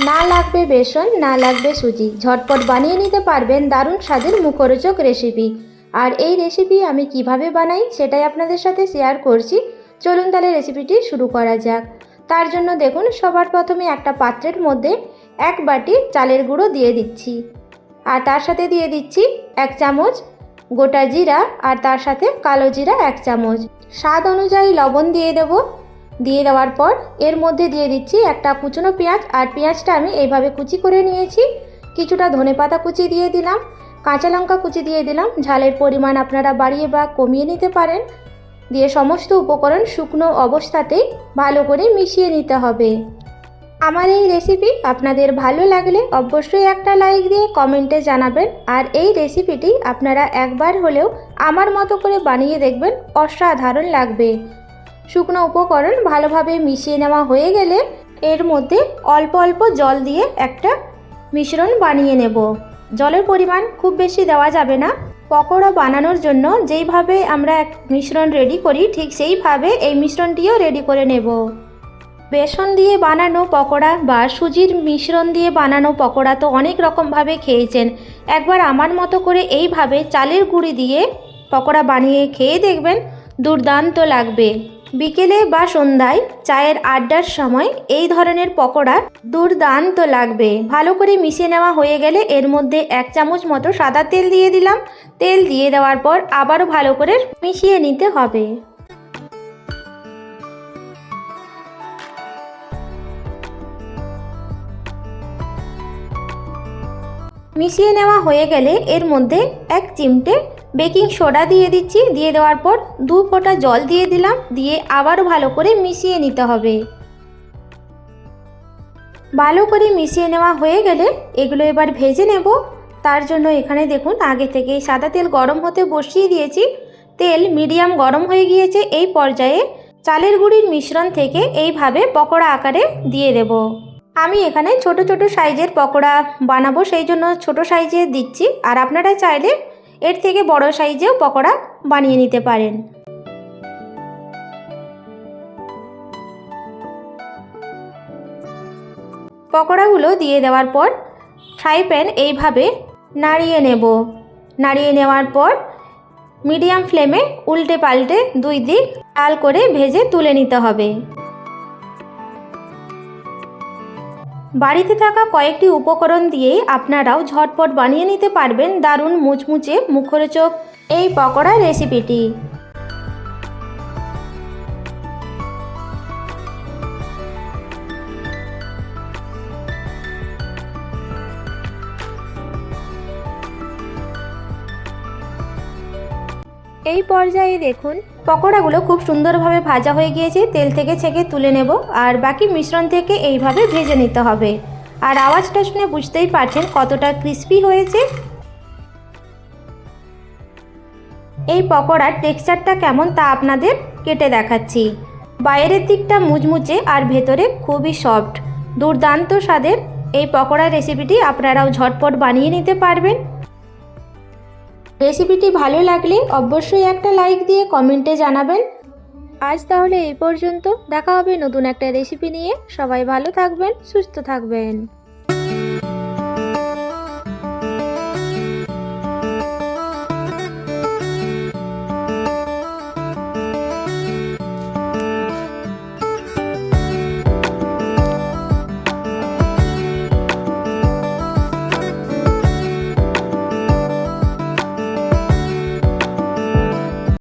না লাগবে বেসন, না লাগবে সুজি, ঝটপট বানিয়ে নিতে পারবেন দারুণ স্বাদের মুখরোচক রেসিপি। আর এই রেসিপি আমি কিভাবে বানাই সেটাই আপনাদের সাথে শেয়ার করছি। চলুন তাহলে রেসিপিটি শুরু করা যাক। তার জন্য দেখুন, সবার প্রথমে একটা পাত্রের মধ্যে 1 বাটি চালের গুঁড়ো দিয়ে দিচ্ছি, আর তার সাথে দিয়ে দিচ্ছি 1 চামচ গোটা জিরা, আর তার সাথে কালো জিরা 1 চামচ। স্বাদ অনুযায়ী লবণ দিয়ে দেব। দিয়ে দেওয়ার পর এর মধ্যে দিয়ে দিচ্ছি একটা কুচনো পেঁয়াজ, আর পেঁয়াজটা আমি এইভাবে কুচি করে নিয়েছি। কিছুটা ধনেপাতা কুচি দিয়ে দিলাম, কাঁচা লঙ্কা কুচি দিয়ে দিলাম। ঝালের পরিমাণ আপনারা বাড়িয়ে বা কমিয়ে নিতে পারেন। দিয়ে সমস্ত উপকরণ শুকনো অবস্থাতেই ভালো করে মিশিয়ে নিতে হবে। আমার এই রেসিপি আপনাদের ভালো লাগলে অবশ্যই একটা লাইক দিয়ে কমেন্টে জানাবেন। আর এই রেসিপিটি আপনারা একবার হলেও আমার মতো করে বানিয়ে দেখবেন, অসাধারণ লাগবে। শুকনো উপকরণ ভালোভাবে মিশিয়ে নেওয়া হয়ে গেলে এর মধ্যে অল্প অল্প জল দিয়ে একটা মিশ্রণ বানিয়ে নেব। জলের পরিমাণ খুব বেশি দেওয়া যাবে না। পকোড়া বানানোর জন্য যেইভাবে আমরা মিশ্রণ রেডি করি ঠিক সেইভাবে এই মিশ্রণটিও রেডি করে নেব। বেসন দিয়ে বানানো পকোড়া বা সুজির মিশ্রণ দিয়ে বানানো পকোড়া তো অনেক রকমভাবে খেয়েছেন। একবার আমার মতো করে এইভাবে চালের গুঁড়ি দিয়ে পকোড়া বানিয়ে খেয়ে দেখবেন, দুর্দান্ত লাগবে। বিকেলে বা সন্ধ্যায় চায়ের আড্ডার সময় এই ধরনের পকোড়া দুর্দান্ত লাগবে। ভালো করে মিশিয়ে নেওয়া হয়ে গেলে এর মধ্যে 1 চামচ মতো সাদা তেল দিয়ে দিলাম। তেল দিয়ে দেওয়ার পর আবারও ভালো করে মিশিয়ে নিতে হবে। মিশিয়ে নেওয়া হয়ে গেলে এর মধ্যে 1 চিমটে বেকিং সোডা দিয়ে দিচ্ছি। দিয়ে দেওয়ার পর 2 ফোঁটা জল দিয়ে দিলাম। দিয়ে আবারও ভালো করে মিশিয়ে নিতে হবে। ভালো করে মিশিয়ে নেওয়া হয়ে গেলে এগুলো এবার ভেজে নেব। তার জন্য এখানে দেখুন, আগে থেকেই সাদা তেল গরম হতে বসিয়ে দিয়েছি। তেল মিডিয়াম গরম হয়ে গিয়েছে। এই পর্যায়ে চালের গুঁড়ির মিশ্রণ থেকে এইভাবে পকোড়া আকারে দিয়ে দেব। আমি এখানে ছোট ছোট সাইজের পকোড়া বানাবো, সেই জন্য ছোট সাইজে দিচ্ছি। আর আপনারা চাইলে এর থেকে বড় সাইজেও পকোড়া বানিয়ে নিতে পারেন। পকোড়াগুলো দিয়ে দেওয়ার পর ফ্রাই প্যান এইভাবে নাড়িয়ে নেব। নাড়িয়ে নেওয়ার পর মিডিয়াম ফ্লেমে উল্টে পাল্টে 2 দিক লাল করে ভেজে তুলে নিতে হবে। বাড়িতে থাকা কয়েকটি উপকরণ দিয়েই আপনারাও ঝটপট বানিয়ে নিতে পারবেন দারুণ মুচমুচে মুখরোচক এই পকোড়া রেসিপিটি। এই পর্যায়ে দেখুন, পকোড়াগুলো খুব সুন্দরভাবে ভাজা হয়ে গিয়েছে। তেল থেকে ছেঁকে তুলে নেব, আর বাকি মিশ্রণ থেকে এইভাবে ভেজে নিতে হবে। আর আওয়াজটা শুনে বুঝতেই পারছেন কতটা ক্রিস্পি হয়েছে। এই পকোড়ার টেক্সচারটা কেমন তা আপনাদের কেটে দেখাচ্ছি। বাইরের দিকটা মুচমুচে আর ভেতরে খুবই সফট। দুর্দান্ত স্বাদের এই পকোড়া রেসিপিটি আপনারাও ঝটপট বানিয়ে নিতে পারবেন। রেসিপিটি ভালো লাগলে অবশ্যই একটা লাইক দিয়ে কমেন্টে জানাবেন। আজ তাহলে এই পর্যন্ত। দেখা হবে নতুন একটা রেসিপি নিয়ে। সবাই ভালো থাকবেন, সুস্থ থাকবেন।